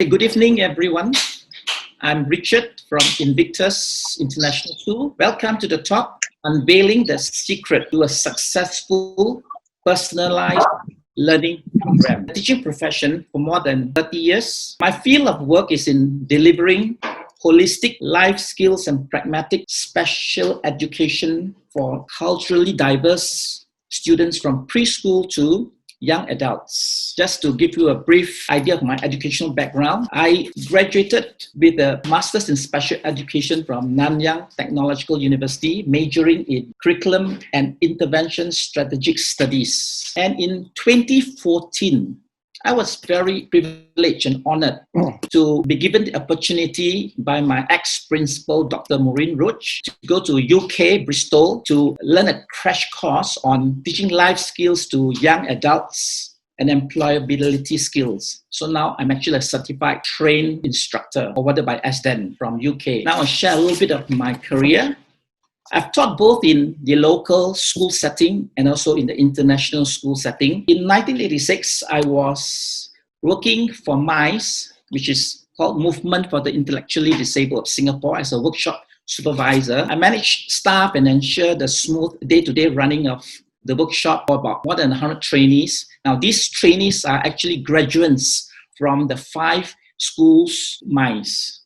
Good evening, everyone. I'm Richard from Invictus International School. Welcome to the talk, Unveiling the Secret to a Successful Personalized Learning Program. The teaching profession for more than 30 years. My field of work is in delivering holistic life skills and pragmatic special education for culturally diverse students from preschool to young adults. Just to give you a brief idea of my educational background, I graduated with a Master's in Special Education from Nanyang Technological University, majoring in Curriculum and Intervention Strategic Studies. And in 2014, I was very privileged and honored to be given the opportunity by my ex-principal, Dr. Maureen Roach, to go to UK, Bristol, to learn a crash course on teaching life skills to young adults and employability skills. So now I'm actually a certified trained instructor, awarded by SDEN from UK. Now I'll share a little bit of my career. I've taught both in the local school setting and also in the international school setting. In 1986, I was working for MICE, which is called Movement for the Intellectually Disabled of Singapore, as a workshop supervisor. I managed staff and ensure the smooth day-to-day running of the workshop for about more than 100 trainees. Now, these trainees are actually graduates from the 5 schools MICE.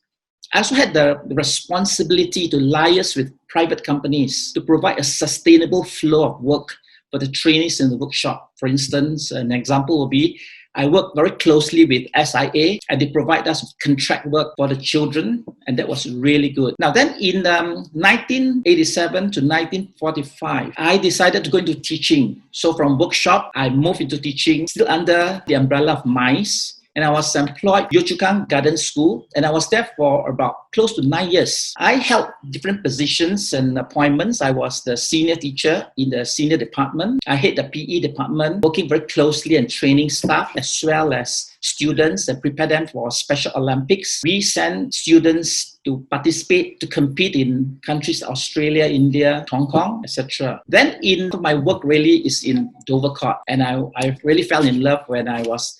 I also had the responsibility to liaise with private companies to provide a sustainable flow of work for the trainees in the workshop. For instance, an example will be, I work very closely with SIA and they provide us with contract work for the children, and that was really good. Now then, in 1987 to 1945, I decided to go into teaching. So from workshop, I moved into teaching, still under the umbrella of MICE. And I was employed at Yio Chu Kang Garden School, and I was there for about close to 9 years. I held different positions and appointments. I was the senior teacher in the senior department. I head the PE department, working very closely and training staff as well as students and prepare them for Special Olympics. We send students to participate, to compete in countries Australia, India, Hong Kong, etc. Then my work really is in Dovercourt, and I really fell in love when I was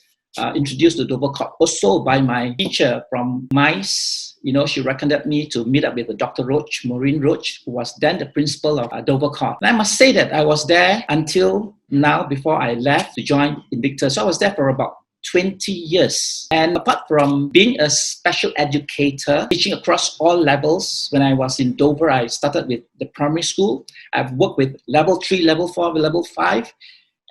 introduced to Dovercourt, also by my teacher from MICE. She recommended me to meet up with Dr. Roach, Maureen Roach, who was then the principal of Dovercourt. And I must say that I was there until now, before I left to join Invictus. So I was there for about 20 years. And apart from being a special educator, teaching across all levels, when I was in Dover, I started with the primary school. I've worked with level 3, level 4, level 5.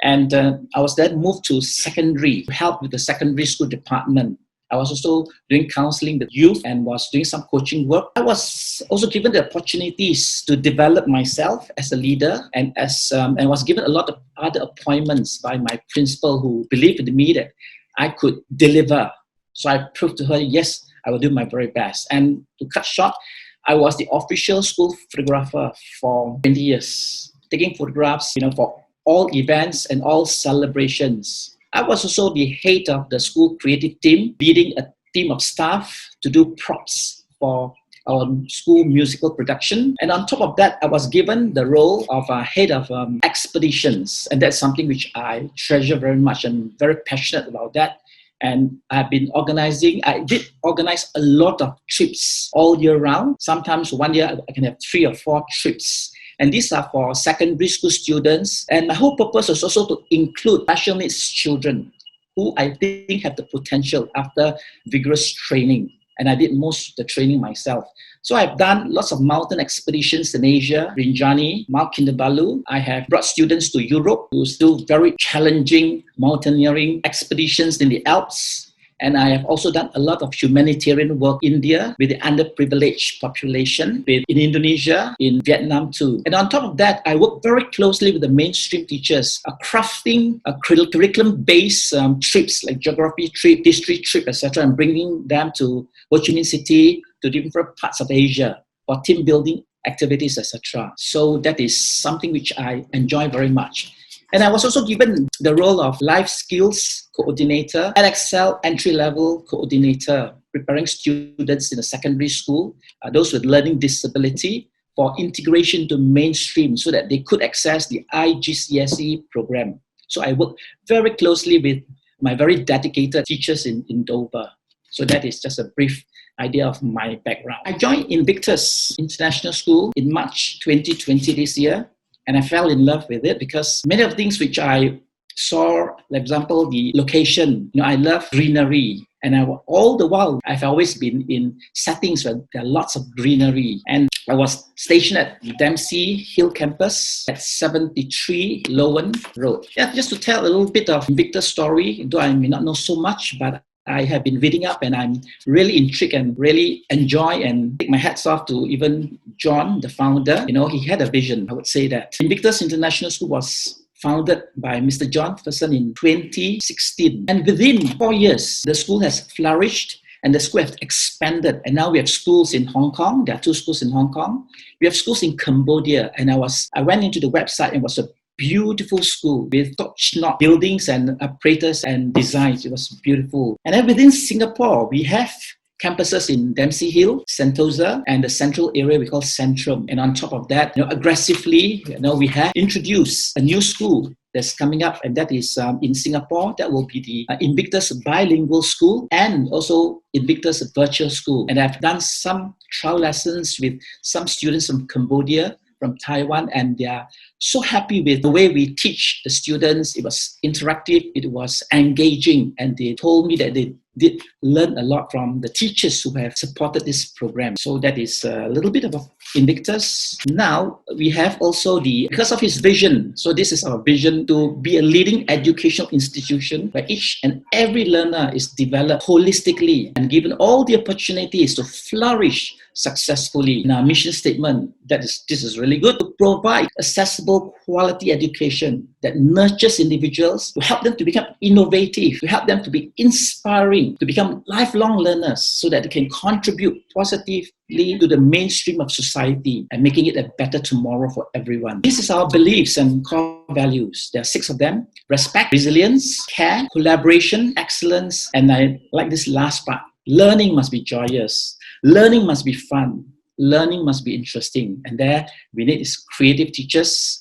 And I was then moved to secondary to help with the secondary school department. I was also doing counseling with youth and was doing some coaching work. I was also given the opportunities to develop myself as a leader, and was given a lot of other appointments by my principal, who believed in me that I could deliver. So I proved to her, yes, I will do my very best. And to cut short, I was the official school photographer for 20 years, taking photographs, for all events and all celebrations. I was also the head of the school creative team, leading a team of staff to do props for our school musical production. And on top of that, I was given the role of head of expeditions. And that's something which I treasure very much and very passionate about that. And I did organize a lot of trips all year round. Sometimes one year I can have 3 or 4 trips. And these are for secondary school students. And my whole purpose is also to include special needs children who I think have the potential after vigorous training. And I did most of the training myself. So I've done lots of mountain expeditions in Asia, Rinjani, Mount Kinabalu. I have brought students to Europe who do very challenging mountaineering expeditions in the Alps. And I have also done a lot of humanitarian work in India with the underprivileged population, in Indonesia, in Vietnam too. And on top of that, I work very closely with the mainstream teachers, crafting curriculum-based trips like geography trip, history trip, etc., and bringing them to Ho Chi Minh City, to different parts of Asia for team building activities, etc. So that is something which I enjoy very much. And I was also given the role of life skills coordinator and Excel entry-level coordinator, preparing students in a secondary school, those with learning disability, for integration to mainstream so that they could access the IGCSE program. So I work very closely with my very dedicated teachers in Dover. So that is just a brief idea of my background. I joined Invictus International School in March 2020 this year, and I fell in love with it because many of the things which I saw, for example, the location, I love greenery. And all the while, I've always been in settings where there are lots of greenery. And I was stationed at Dempsey Hill campus at 73 Lowen Road. Yeah, just to tell a little bit of Invictus story, though I may not know so much, but I have been reading up and I'm really intrigued and really enjoy and take my hats off to even John, the founder. He had a vision, I would say that. Invictus International School was founded by Mr. John Ferguson in 2016. And within 4 years, the school has flourished and the school has expanded. And now we have schools in Hong Kong. There are 2 schools in Hong Kong. We have schools in Cambodia. And I went into the website and it was a beautiful school with top-notch buildings and apparatus and designs. It was beautiful. And then within Singapore, we have campuses in Dempsey Hill, Sentosa, and the central area we call Centrum. And on top of that, aggressively, we have introduced a new school that's coming up, and that is in Singapore. That will be the Invictus Bilingual School and also Invictus Virtual School. And I've done some trial lessons with some students from Cambodia, from Taiwan, and they are so happy with the way we teach the students. It was interactive, it was engaging, and they told me that they did learn a lot from the teachers who have supported this program. So that is a little bit of Invictus. Now we have also because of his vision, so this is our vision to be a leading educational institution where each and every learner is developed holistically and given all the opportunities to flourish successfully. In our mission statement, this is really good, to provide accessible quality education that nurtures individuals, to help them to become innovative, to help them to be inspiring, to become lifelong learners so that they can contribute positively to the mainstream of society and making it a better tomorrow for everyone. This is our beliefs and core values. There are 6 of them: respect, resilience, care, collaboration, excellence, and I like this last part. Learning must be joyous. Learning must be fun. Learning must be interesting. And there we need is creative teachers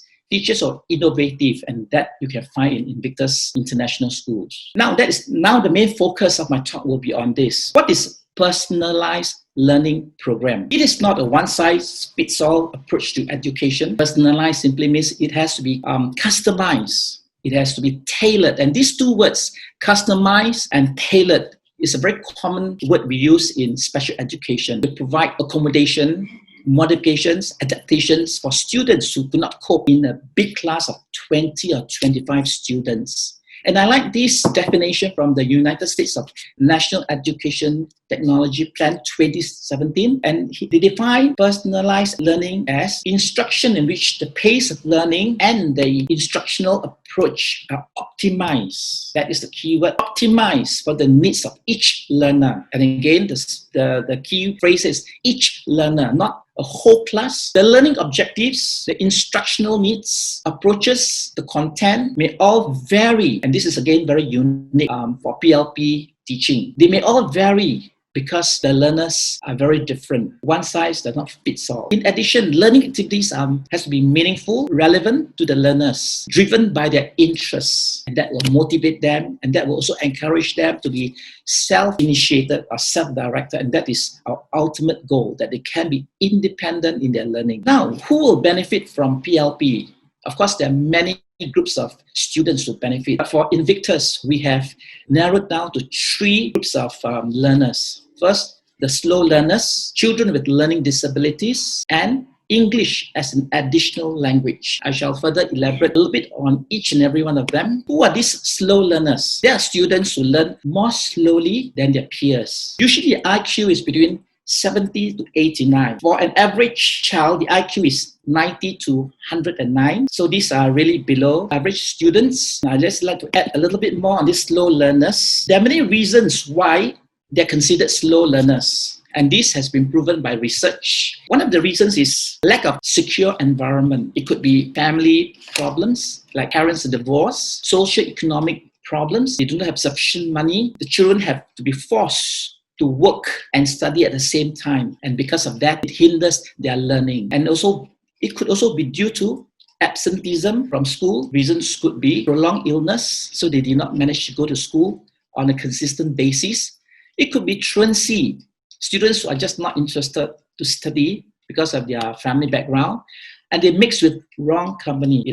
are innovative, and that you can find in Invictus International Schools. Now the main focus of my talk will be on this. What is personalized learning program? It is not a one-size-fits-all approach to education. Personalized simply means it has to be customized. It has to be tailored. And these 2 words, customized and tailored, is a very common word we use in special education. We provide accommodation, modifications, adaptations for students who do not cope in a big class of 20 or 25 students. And I like this definition from the United States of National Education Technology Plan 2017. And they define personalized learning as instruction in which the pace of learning and the instructional approach are optimized. That is the key word, optimized for the needs of each learner. And again, the key phrase is each learner, not a whole class. The learning objectives, the instructional needs, approaches, the content may all vary. And this is again very unique for PLP teaching. They may all vary because the learners are very different. One size does not fit all. In addition, learning activities has to be meaningful, relevant to the learners, driven by their interests, and that will motivate them, and that will also encourage them to be self-initiated or self-directed, and that is our ultimate goal, that they can be independent in their learning. Now, who will benefit from PLP? Of course, there are many groups of students who benefit. But for Invictus, we have narrowed down to 3 groups of learners. First, the slow learners, children with learning disabilities, and English as an additional language. I shall further elaborate a little bit on each and every one of them. Who are these slow learners? They are students who learn more slowly than their peers. Usually, the IQ is between 70 to 89. For an average child, the IQ is 90 to 109. So these are really below average students. Now, I'd just like to add a little bit more on these slow learners. There are many reasons why they're considered slow learners, and this has been proven by research. One of the reasons is lack of secure environment. It could be family problems, like parents divorce, socio-economic problems. They do not have sufficient money. The children have to be forced to work and study at the same time. And because of that, it hinders their learning. And also, it could also be due to absenteeism from school. Reasons could be prolonged illness, so they did not manage to go to school on a consistent basis. It could be truancy, students who are just not interested to study because of their family background, and they mix with wrong company,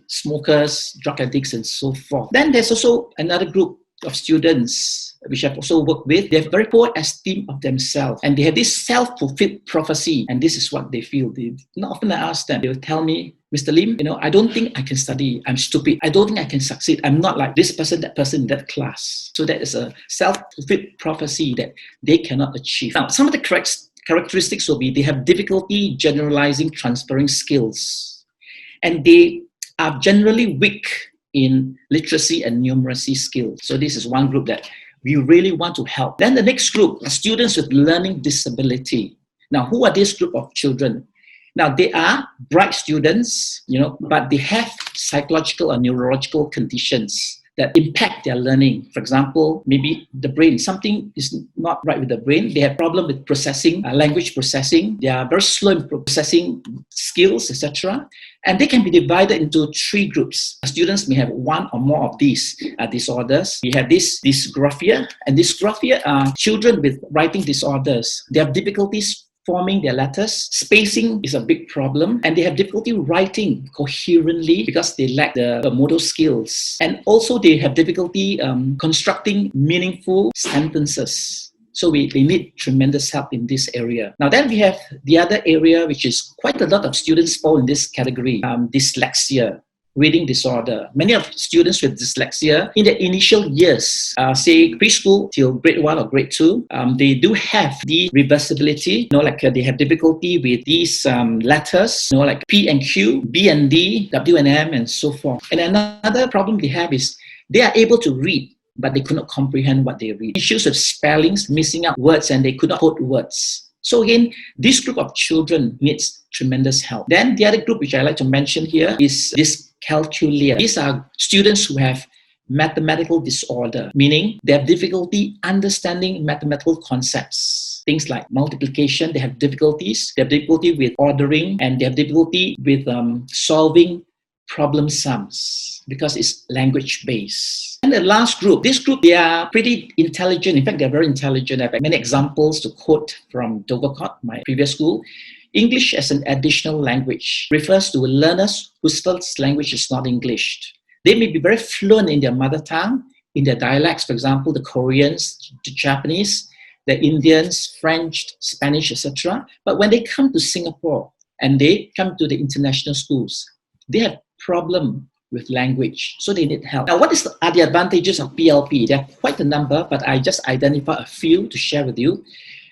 smokers, drug addicts, and so forth. Then there's also another group of students which I've also worked with. They have very poor esteem of themselves, and they have this self-fulfilled prophecy, and this is what they feel. Not often I ask them, they will tell me, Mr. Lim, I don't think I can study. I'm stupid. I don't think I can succeed. I'm not like this person, that person, that class. So that is a self-fulfilled prophecy that they cannot achieve. Now, some of the characteristics will be they have difficulty generalizing, transferring skills, and they are generally weak in literacy and numeracy skills. So this is one group that we really want to help. Then the next group are students with learning disability. Now, who are this group of children? Now, they are bright students, but they have psychological or neurological conditions that impact their learning. For example, maybe the brain, something is not right with the brain. They have problem with processing, language processing. They are very slow in processing skills, etc. And they can be divided into 3 groups. Students may have one or more of these disorders. We have this dysgraphia, and dysgraphia are children with writing disorders. They have difficulties forming their letters. Spacing is a big problem, and they have difficulty writing coherently because they lack the motor skills. And also they have difficulty constructing meaningful sentences. So they need tremendous help in this area. Now then we have the other area, which is quite a lot of students fall in this category, dyslexia. Reading disorder. Many of students with dyslexia in the initial years, say preschool till grade 1 or grade 2, they do have the reversibility, they have difficulty with these letters, like P and Q, B and D, W and M, and so forth. And another problem they have is they are able to read, but they could not comprehend what they read. Issues with spellings, missing out words, and they could not quote words. So again, this group of children needs tremendous help. Then the other group which I like to mention here is dyscalculia. These are students who have mathematical disorder, meaning they have difficulty understanding mathematical concepts. Things like multiplication, they have difficulties. They have difficulty with ordering, and they have difficulty with solving problem sums because it's language-based. And the last group, this group, they are pretty intelligent. In fact, they're very intelligent. I have many examples to quote from Dovercourt, my previous school. English as an additional language refers to learners whose first language is not English. They may be very fluent in their mother tongue, in their dialects, for example, the Koreans, the Japanese, the Indians, French, Spanish, etc. But when they come to Singapore and they come to the international schools, they have problem with language, so they need help. Now, what are the advantages of PLP? There are quite a number, but I just identify a few to share with you.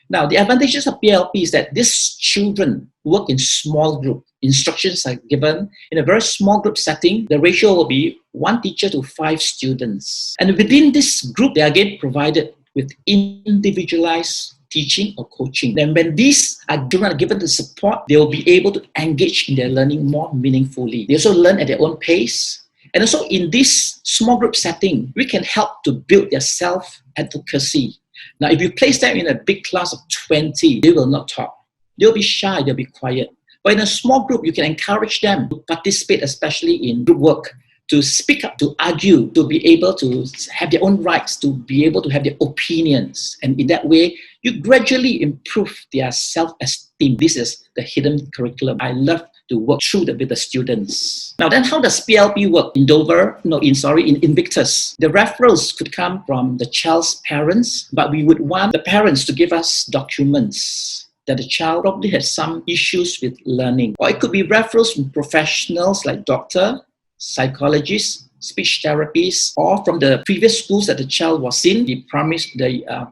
Now, the advantages of PLP is that these children work in small group. Instructions are given in a very small group setting. The ratio will be 1 teacher to 5 students. And within this group, they are again provided with individualized teaching or coaching. Then when these children are given the support, they will be able to engage in their learning more meaningfully. They also learn at their own pace. And also in this small group setting, we can help to build their self-advocacy. Now, if you place them in a big class of 20, they will not talk. They'll be shy, they'll be quiet. But in a small group, you can encourage them to participate, especially in group work, to speak up, to argue, to be able to have their own rights, to be able to have their opinions. And in that way, you gradually improve their self-esteem. This is the hidden curriculum. I love to work through with the students. Now then, how does PLP work in in Invictus? The referrals could come from the child's parents, but we would want the parents to give us documents that the child probably has some issues with learning. Or it could be referrals from professionals like doctor, psychologists, speech therapists, or from the previous schools that the child was in, the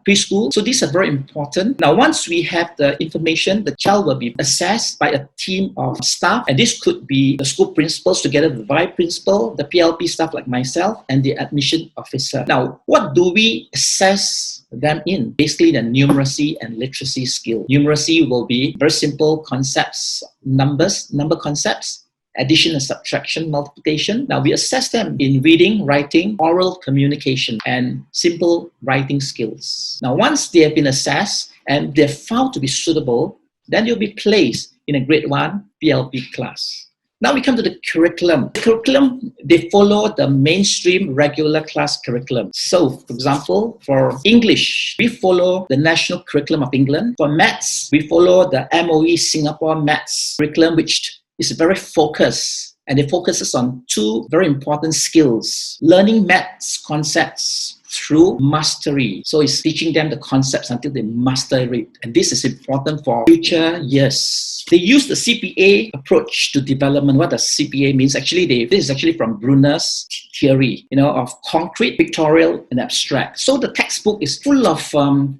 preschool. So these are very important. Now, once we have the information, the child will be assessed by a team of staff, and this could be the school principals together with the vice principal, the PLP staff like myself, and the admission officer. Now, what do we assess them in? Basically, the numeracy and literacy skill. Numeracy will be very simple concepts, number concepts, addition and subtraction, multiplication. Now we assess them in reading, writing, oral communication, and simple writing skills. Now once they have been assessed and they're found to be suitable, then you'll be placed in a grade 1 PLP class. Now we come to the curriculum. The curriculum, they follow the mainstream regular class curriculum. So, for example, for English, we follow the National Curriculum of England. For maths, we follow the MOE Singapore Maths curriculum, which is very focused. And it focuses on two very important skills: learning maths concepts through mastery. So it's teaching them the concepts until they master it. And this is important for future years. They use the CPA approach to development. What does CPA means? Actually, this is actually from Bruner's theory, of concrete, pictorial, and abstract. So the textbook is full of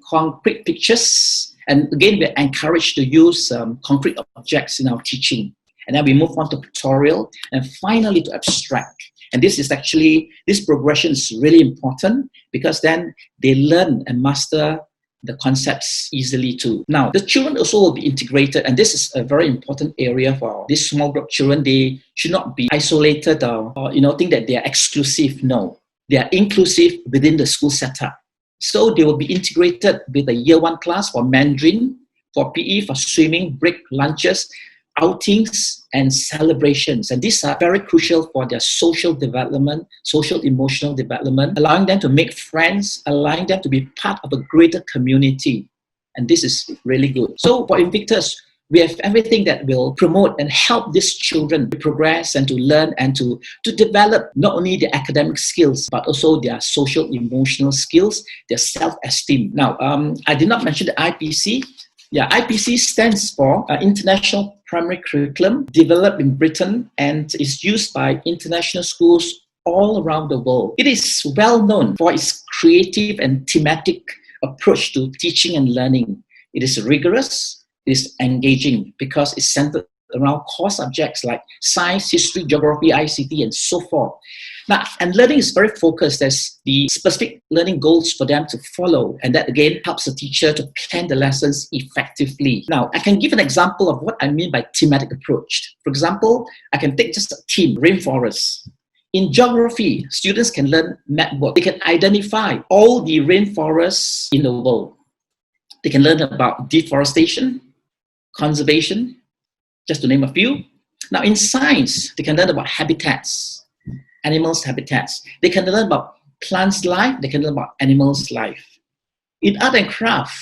concrete pictures. And again, we're encouraged to use concrete objects in our teaching. And then we move on to pictorial and finally to abstract. And this progression is really important because then they learn and master the concepts easily too. Now, the children also will be integrated, and this is a very important area for this small group children. They should not be isolated or think that they are exclusive. No, they are inclusive within the school setup. So they will be integrated with the year 1 class for Mandarin, for PE, for swimming, break, lunches, outings, and celebrations. And these are very crucial for their social development, social emotional development, allowing them to make friends, allowing them to be part of a greater community. And this is really good. So for Invictus, we have everything that will promote and help these children to progress and to learn and to develop not only their academic skills, but also their social emotional skills, their self-esteem. Now, I did not mention the IPC. Yeah, IPC stands for International Primary Curriculum, developed in Britain and is used by international schools all around the world. It is well known for its creative and thematic approach to teaching and learning. It is rigorous, it is engaging because it's centered around core subjects like science, history, geography, ICT, and so forth. Now, and learning is very focused. There's the specific learning goals for them to follow, and that again helps the teacher to plan the lessons effectively. Now, I can give an example of what I mean by thematic approach. For example, I can take just a theme, rainforest. In geography, students can learn map work. They can identify all the rainforests in the world. They can learn about deforestation, conservation, just to name a few. Now, in science, they can learn about habitats, animals' habitats. They can learn about plants' life. They can learn about animals' life. In art and craft,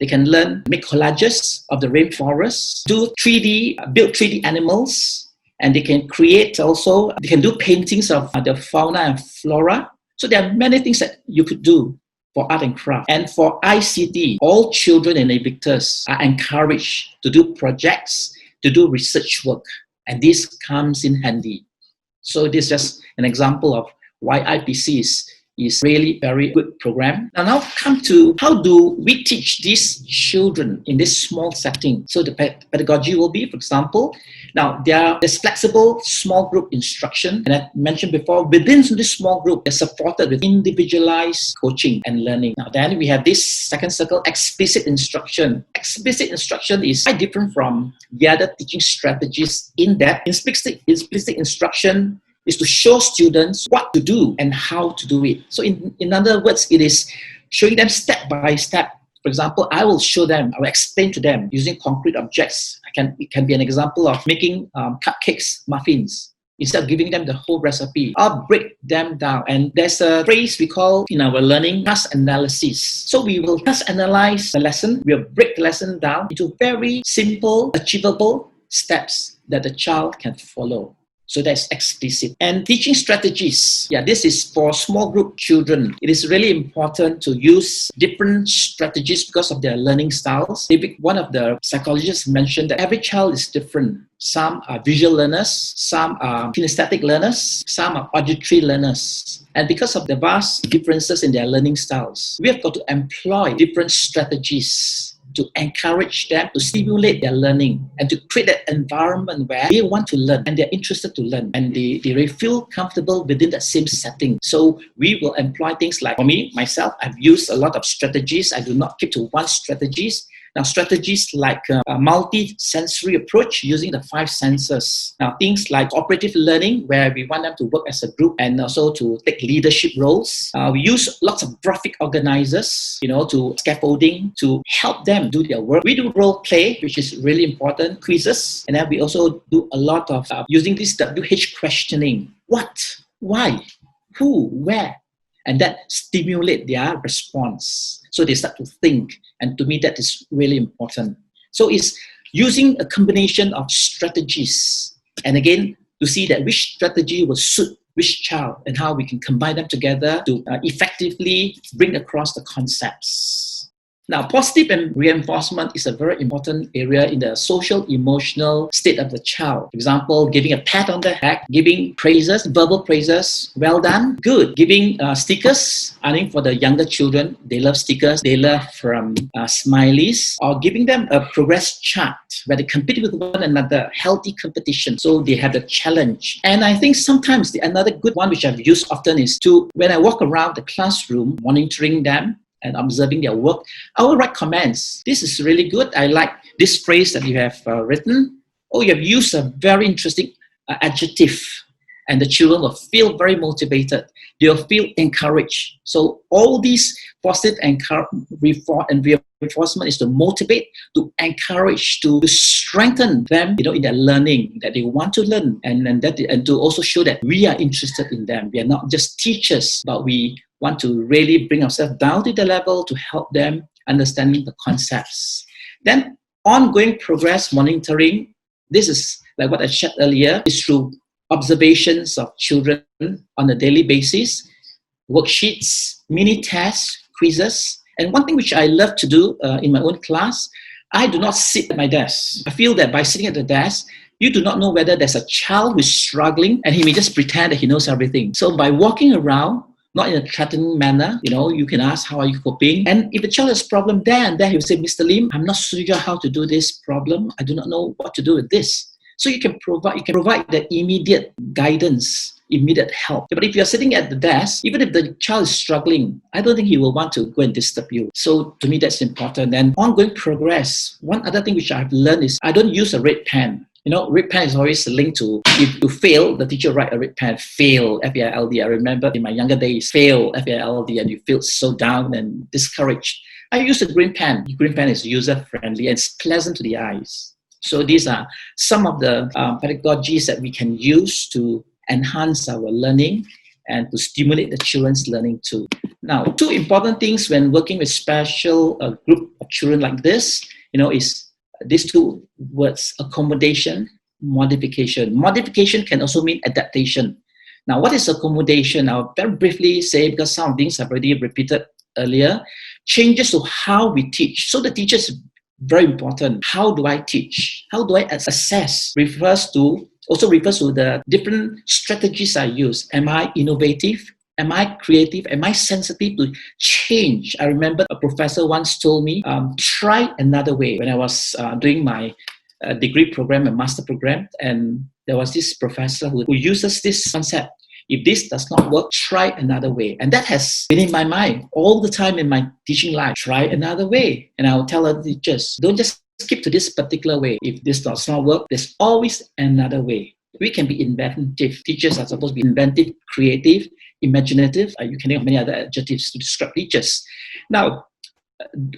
they can learn, make collages of the rainforest, build 3D animals, and they can create also, they can do paintings of the fauna and flora. So there are many things that you could do for art and craft. And for ICT, all children in Invictus are encouraged to do projects, to do research work, and this comes in handy. So this is just an example of why IPC is really very good program. Now come to how do we teach these children in this small setting. So the pedagogy will be, for example, now there's flexible small group instruction. And I mentioned before, within this small group, they're supported with individualized coaching and learning. Now then we have this second circle, explicit instruction. Explicit instruction is quite different from the other teaching strategies in that explicit instruction is to show students what to do and how to do it. So in other words, it is showing them step by step. For example, I will explain to them using concrete objects. It can be an example of making cupcakes, muffins. Instead of giving them the whole recipe, I'll break them down. And there's a phrase we call in our learning task analysis. So we will task analyze the lesson. We'll break the lesson down into very simple, achievable steps that the child can follow. So that's explicit. And teaching strategies. Yeah, this is for small group children. It is really important to use different strategies because of their learning styles. One of the psychologists mentioned that every child is different. Some are visual learners, some are kinesthetic learners, some are auditory learners. And because of the vast differences in their learning styles, we have got to employ different strategies to encourage them to stimulate their learning and to create that environment where they want to learn and they're interested to learn and they feel comfortable within that same setting. So we will employ things like, for me, myself, I've used a lot of strategies. I do not keep to one strategies. Now, strategies like a multi-sensory approach using the 5 senses. Now, things like cooperative learning, where we want them to work as a group and also to take leadership roles. We use lots of graphic organizers, to scaffolding to help them to do their work. We do role play, which is really important, quizzes, and then we also do a lot of using this WH questioning. What? Why? Who? Where? And that stimulate their response. So they start to think. And to me, that is really important. So it's using a combination of strategies. And again, to see that which strategy will suit which child and how we can combine them together to effectively bring across the concepts. Now, positive and reinforcement is a very important area in the social emotional state of the child. For example, giving a pat on the back, giving praises, verbal praises, well done, good. Giving stickers, I think for the younger children, they love stickers, they love from smileys, or giving them a progress chart where they compete with one another, healthy competition, so they have the challenge. And I think sometimes another good one which I've used often is to, when I walk around the classroom, monitoring them, and observing their work, I will write comments. This is really good. I like this phrase that you have written. Oh, you have used a very interesting adjective. And the children will feel very motivated. They'll feel encouraged. So all these positive and reinforcement is to motivate, to encourage, to strengthen them, in their learning, that they want to learn, and to also show that we are interested in them. We are not just teachers, but we want to really bring ourselves down to the level to help them understanding the concepts. Then ongoing progress monitoring. This is like what I shared earlier, is through observations of children on a daily basis, worksheets, mini tests, quizzes. And one thing which I love to do in my own class, I do not sit at my desk. I feel that by sitting at the desk, you do not know whether there's a child who's struggling and he may just pretend that he knows everything. So by walking around, not in a threatening manner, you can ask, how are you coping? And if the child has a problem there and there, he will say, Mr. Lim, I'm not sure how to do this problem. I do not know what to do with this. So you can provide the immediate guidance, immediate help. But if you're sitting at the desk, even if the child is struggling, I don't think he will want to go and disturb you. So to me, that's important. And ongoing progress. One other thing which I've learned is I don't use a red pen. Red pen is always linked to, if you fail, the teacher write a red pen, fail, F-A-I-L-D. I remember in my younger days, fail, F-A-I-L-D, and you feel so down and discouraged. I use a green pen. The green pen is user-friendly and it's pleasant to the eyes. So these are some of the pedagogies that we can use to enhance our learning and to stimulate the children's learning too. Now, two important things when working with special group of children like this, is these two words, accommodation, modification. Modification can also mean adaptation. Now, what is accommodation? I'll very briefly say, because some things I've already repeated earlier, changes to how we teach. So the teacher is very important. How do I teach? How do I assess? Refers to the different strategies I use. Am I innovative? Am I creative? Am I sensitive to change? I remember a professor once told me, try another way. When I was doing my degree program and master program, and there was this professor who uses this concept. If this does not work, try another way. And that has been in my mind all the time in my teaching life. Try another way. And I'll tell other teachers, don't just skip to this particular way. If this does not work, there's always another way. We can be inventive. Teachers are supposed to be inventive, creative, imaginative. You can think of many other adjectives to describe teachers. Now,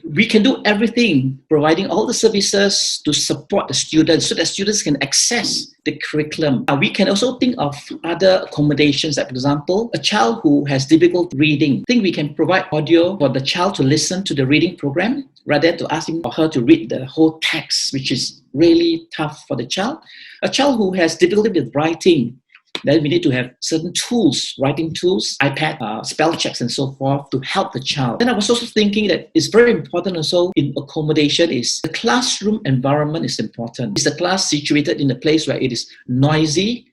we can do everything, providing all the services to support the students so that students can access the curriculum. We can also think of other accommodations. Like, for example, a child who has difficult reading. I think we can provide audio for the child to listen to the reading program rather than to ask him or her to read the whole text, which is really tough for the child. A child who has difficulty with writing, then we need to have certain tools, writing tools, iPad, spell checks, and so forth to help the child. Then I was also thinking that it's very important also in accommodation is the classroom environment is important. Is the class situated in a place where it is noisy,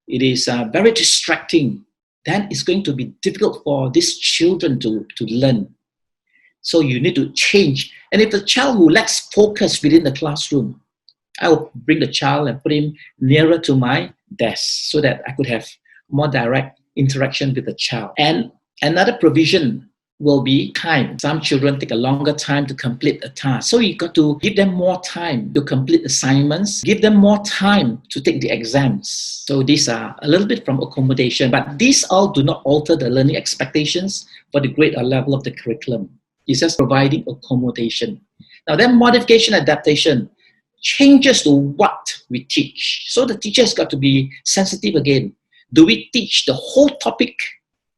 it is very distracting, then it's going to be difficult for these children to learn. So you need to change. And if the child who lacks focus within the classroom, I will bring the child and put him nearer to my desk so that I could have more direct interaction with the child. And another provision will be time. Some children take a longer time to complete a task. So you got to give them more time to complete assignments, give them more time to take the exams. So these are a little bit from accommodation, but these all do not alter the learning expectations for the grade or level of the curriculum. It's just providing accommodation. Now then modification, adaptation, changes to what we teach. So the teacher has got to be sensitive again. Do we teach the whole topic?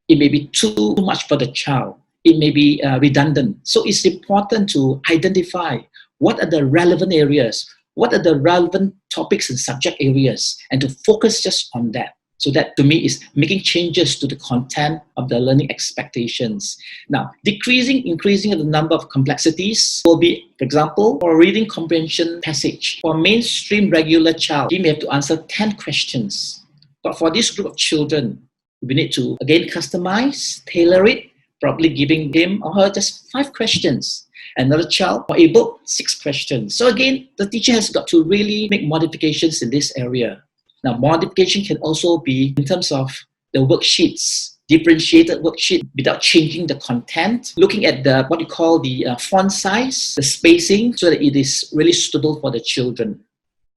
It may be too much for the child. It may be redundant. So it's important to identify what are the relevant areas, what are the relevant topics and subject areas, and to focus just on that. So that to me is making changes to the content of the learning expectations. Now, increasing of the number of complexities will be, for example, for reading comprehension passage. For mainstream regular child, he may have to answer 10 questions. But for this group of children, we need to, again, customize, tailor it, probably giving him or her just 5 questions. Another child for able 6 questions. So again, the teacher has got to really make modifications in this area. Now, modification can also be in terms of the worksheets, differentiated worksheet without changing the content, looking at the what you call the font size, the spacing, so that it is really suitable for the children.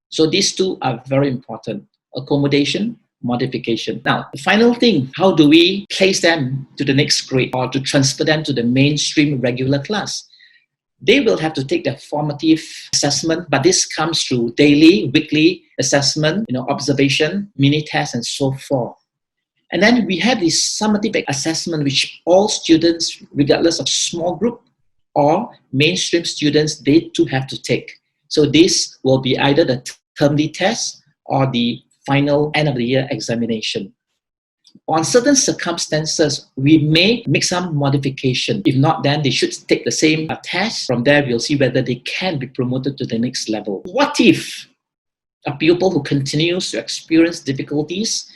So these two are very important: accommodation, modification. Now, the final thing, how do we place them to the next grade or to transfer them to the mainstream regular class? They will have to take their formative assessment, but this comes through daily, weekly assessment, observation, mini tests, and so forth. And then we have this summative assessment, which all students, regardless of small group or mainstream students, they too have to take. So this will be either the termly test or the final end of the year examination. On certain circumstances, we may make some modification. If not, then they should take the same test. From there, we'll see whether they can be promoted to the next level. What if a pupil who continues to experience difficulties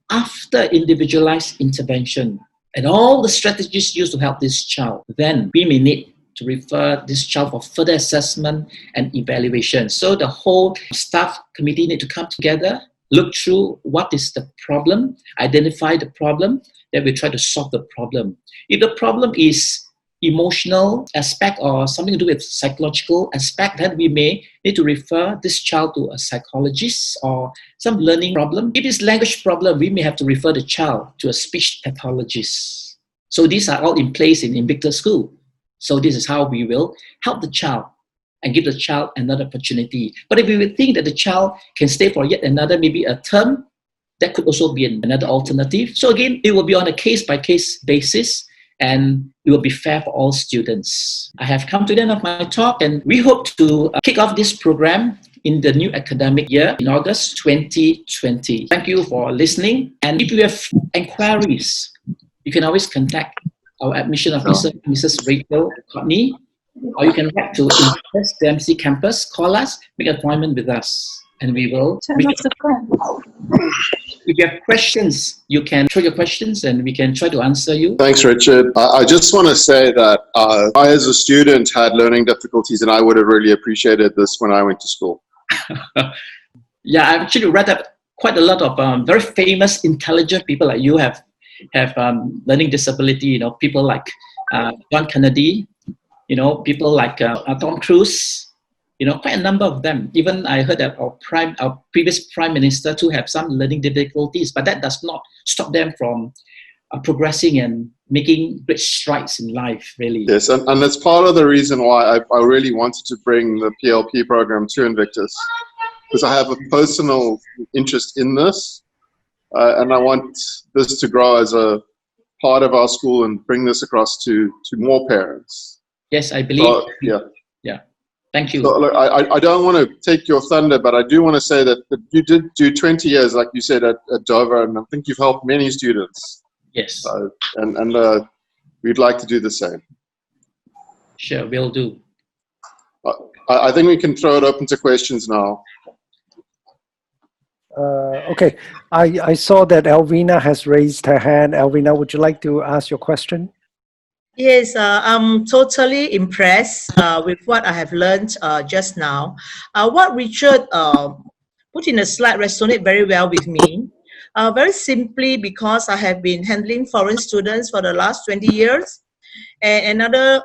after individualized intervention and all the strategies used to help this child, then we may need to refer this child for further assessment and evaluation. So the whole staff committee need to come together, look through what is the problem, identify the problem, then we try to solve the problem. If the problem is emotional aspect or something to do with psychological aspect, then we may need to refer this child to a psychologist or some learning problem. If it's language problem, we may have to refer the child to a speech pathologist. So these are all in place in Invictus School. So this is how we will help the child and give the child another opportunity. But if we would think that the child can stay for yet another, maybe a term, that could also be another alternative. So again, it will be on a case-by-case basis, and it will be fair for all students. I have come to the end of my talk, and we hope to kick off this program in the new academic year in August 2020. Thank you for listening. And if you have inquiries, you can always contact our admission officer, Mrs. Rachel Courtney, or you can write to Invictus DMC campus, call us, make an appointment with us, and we will. If you have questions, you can throw your questions and we can try to answer you. Thanks, Richard. I just want to say that I, as a student, had learning difficulties, and I would have really appreciated this when I went to school. Yeah, I've actually read that quite a lot of very famous, intelligent people like you have learning disability. People like John Kennedy. People like Tom Cruise, quite a number of them. Even I heard that our previous prime minister too have some learning difficulties, but that does not stop them from progressing and making great strides in life, really. Yes, and that's part of the reason why I really wanted to bring the PLP program to Invictus, because I have a personal interest in this, and I want this to grow as a part of our school and bring this across to more parents. Yes, I believe. So, yeah. Thank you. So, look, I don't want to take your thunder, but I do want to say that you did do 20 years, like you said, at Dover, and I think you've helped many students. Yes. And we'd like to do the same. Sure, we'll do. I think we can throw it open to questions now. Okay. I saw that Elvina has raised her hand. Elvina, would you like to ask your question? Yes, I'm totally impressed with what I have learned just now. What Richard put in the slide resonated very well with me. Very simply because I have been handling foreign students for the last 20 years, and another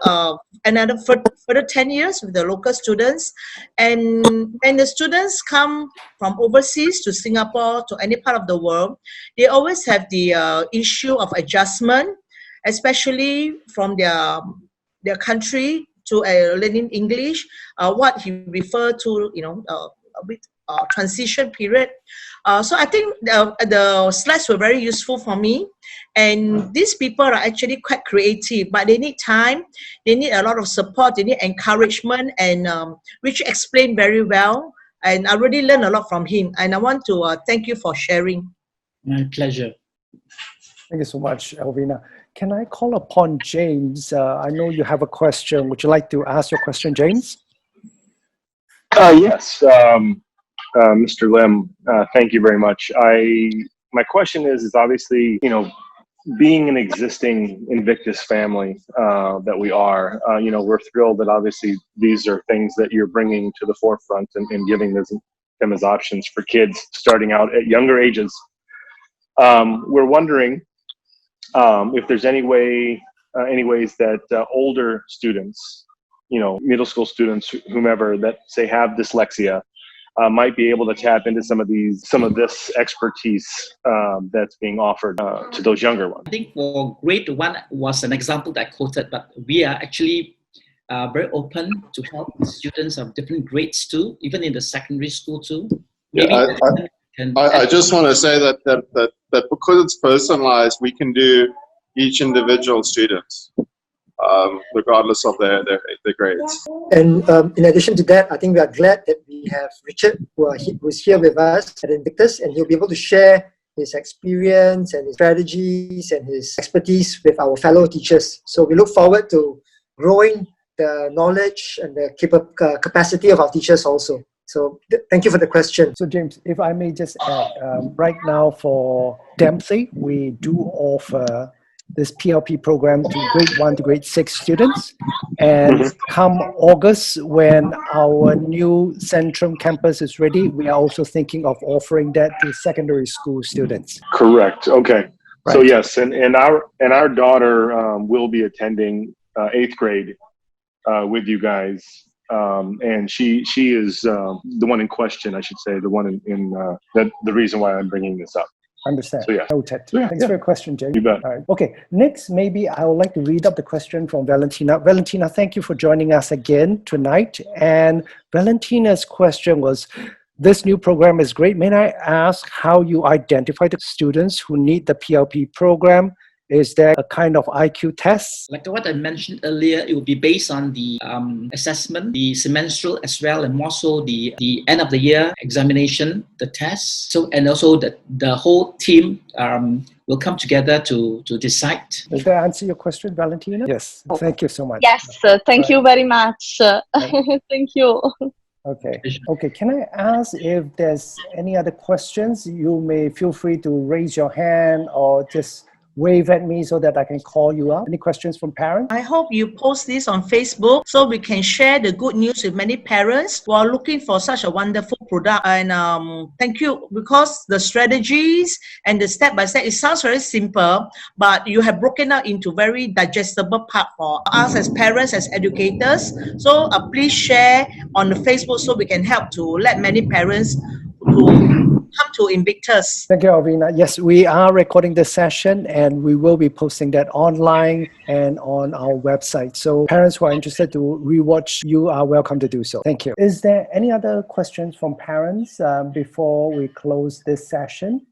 further 10 years with the local students. And when the students come from overseas to Singapore, to any part of the world, they always have the issue of adjustment, especially from their country to learning English, what he referred to, with transition period. So I think the slides were very useful for me. And these people are actually quite creative, but they need time, they need a lot of support, they need encouragement, and which explained very well. And I really learned a lot from him. And I want to thank you for sharing. My pleasure. Thank you so much, Elvina. Can I call upon James? I know you have a question. Would you like to ask your question, James? Yes, Mr. Lim, thank you very much. My question is obviously, being an existing Invictus family that we are, we're thrilled that obviously these are things that you're bringing to the forefront and giving them as options for kids starting out at younger ages. We're wondering if there's any ways that older students, middle school students, whomever, that say have dyslexia, might be able to tap into some of this expertise that's being offered to those younger ones. I think for grade 1 was an example that I quoted, but we are actually very open to help students of different grades too, even in the secondary school too. Maybe I just want to say that because it's personalized, we can do each individual student, regardless of their grades. And in addition to that, I think we are glad that we have Richard, who's here with us at Invictus, and he'll be able to share his experience and his strategies and his expertise with our fellow teachers. So we look forward to growing the knowledge and the capacity of our teachers also. So thank you for the question. So James, if I may just add, right now for Dempsey, we do offer this PLP program to grade 1 to grade 6 students. And come August, when our new Centrum campus is ready, we are also thinking of offering that to secondary school students. Correct. Okay. Right. So yes, and our daughter will be attending 8th grade with you guys. And she is the one in question, I should say, the one in the reason why I'm bringing this up. Understand. So, yeah. Noted. Thanks for your question, James. You bet. All right. Okay, next, maybe I would like to read up the question from Valentina. Valentina, thank you for joining us again tonight. And Valentina's question was, this new program is great. May I ask how you identify the students who need the PLP program? Is there a kind of IQ test? Like what I mentioned earlier, it will be based on the assessment, the semestral as well, and more so the end of the year examination, the test. So, and also the whole team will come together to decide. Does that answer your question, Valentina? Yes. Thank you so much. Yes, thank you very much. Thank you. Okay. Okay. Can I ask if there's any other questions? You may feel free to raise your hand or just wave at me so that I can call you up. Any questions from parents? I hope you post this on Facebook so we can share the good news with many parents who are looking for such a wonderful product. And thank you, because the strategies and the step-by-step, it sounds very simple, but you have broken out into very digestible part for us as parents, as educators. So please share on the Facebook so we can help to let many parents who come to Invictus. Thank you, Alvina. Yes, we are recording this session and we will be posting that online and on our website. So parents who are interested to rewatch, you are welcome to do so. Thank you. Is there any other questions from parents before we close this session?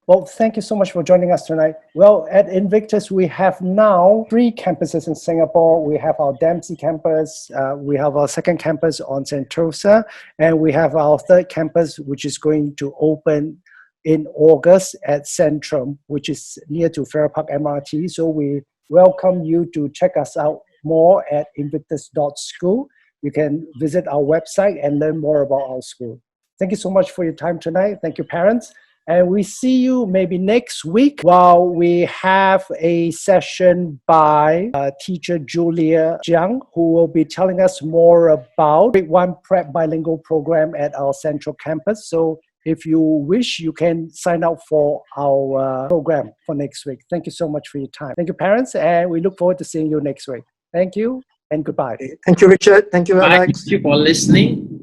Well, thank you so much for joining us tonight. Well, at Invictus, we have now 3 campuses in Singapore. We have our Dempsey campus, we have our second campus on Sentosa, and we have our third campus, which is going to open in August at Centrum, which is near to Farrer Park MRT. So we welcome you to check us out more at invictus.school. You can visit our website and learn more about our school. Thank you so much for your time tonight. Thank you, parents. And we see you maybe next week while we have a session by teacher Julia Jiang, who will be telling us more about Grade 1 Prep Bilingual program at our Central Campus. So if you wish, you can sign up for our program for next week. Thank you so much for your time. Thank you, parents, and we look forward to seeing you next week. Thank you and goodbye. Thank you, Richard. Thank you, Bye. Alex. Thank you for listening.